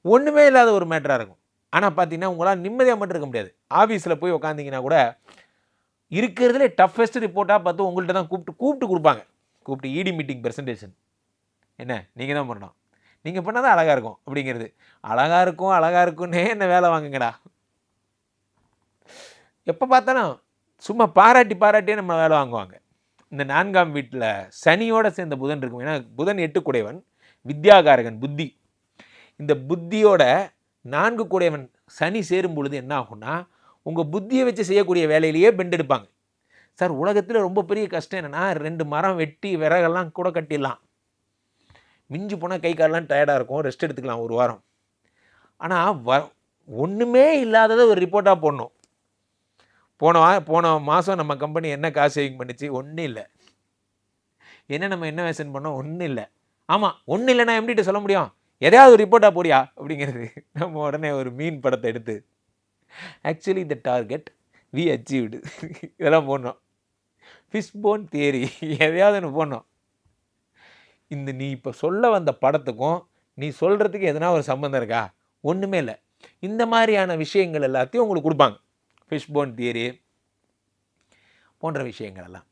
ஒன்றுமே இல்லாத ஒரு மேட்டராக இருக்கும். ஆனால் பார்த்தீங்கன்னா உங்களால் நிம்மதியாக மட்டும் இருக்க முடியாது. ஆஃபீஸில் போய் உட்காந்திங்கன்னா கூட இருக்கிறதுலே டஃபஸ்ட் ரிப்போர்ட்டாக பார்த்து உங்கள்கிட்ட தான் கூப்பிட்டு கொடுப்பாங்க. கூப்பிட்டு இடி மீட்டிங் ப்ரெசன்டேஷன் என்ன நீங்கள் தான் பண்ணணும், நீங்கள் பண்ணால் தான் அழகாக இருக்கும் அப்படிங்கிறது. அழகாக இருக்குன்னே என்ன வேலை வாங்குங்கடா. எப்போ பார்த்தாலும் சும்மா பாராட்டியே நம்ம வேலை வாங்குவாங்க. இந்த 4ஆம் வீட்டில் சனியோடு சேர்ந்த புதன் இருக்கும். ஏன்னா புதன் 8 குடையவன், வித்யாகாரகன், புத்தி. இந்த புத்தியோட 4 குடையவன் சனி சேரும் பொழுது என்ன ஆகும்னா, உங்கள் புத்தியை வச்சு செய்யக்கூடிய வேலையிலேயே பெண்ட் எடுப்பாங்க. சார் உலகத்தில் ரொம்ப பெரிய கஷ்டம் என்னென்னா 2 மரம் வெட்டி விறகெல்லாம் கூட கட்டிடலாம், மிஞ்சி போனால் கை காலெலாம் டயர்டாக இருக்கும், ரெஸ்ட் எடுத்துக்கலாம் ஒரு வாரம். ஆனால் ஒன்றுமே இல்லாததை ஒரு ரிப்போர்ட்டாக போடணும். போன மாதம் நம்ம கம்பெனி என்ன காசு சேவிங் பண்ணிச்சு, ஒன்றும் இல்லை. நம்ம இன்வெஸ்ட்மெண்ட் பண்ணோம், ஒன்றும் இல்லை. ஆமாம், ஒன்றும் இல்லைன்னா எப்படிட்டு சொல்ல முடியும், எதையாவது ஒரு ரிப்போர்ட்டாக போடியா அப்படிங்கிறது. நம்ம உடனே ஒரு மீன் படத்தை எடுத்து actually the target we achieved இதெல்லாம் போடணும். ஃபிஷ்போன் தியரி எதையாவது ஒன்று போடணும். நீ இப்போ சொல்ல வந்த படத்துக்கும் நீ சொல்கிறதுக்கு எதனா ஒரு சம்மந்தம் இருக்கா? ஒன்றுமே இல்லை. இந்த மாதிரியான விஷயங்கள் எல்லாத்தையும் உங்களுக்கு கொடுப்பாங்க. ஃபிஷ்போன் தியரி போன்ற விஷயங்கள் எல்லாம்.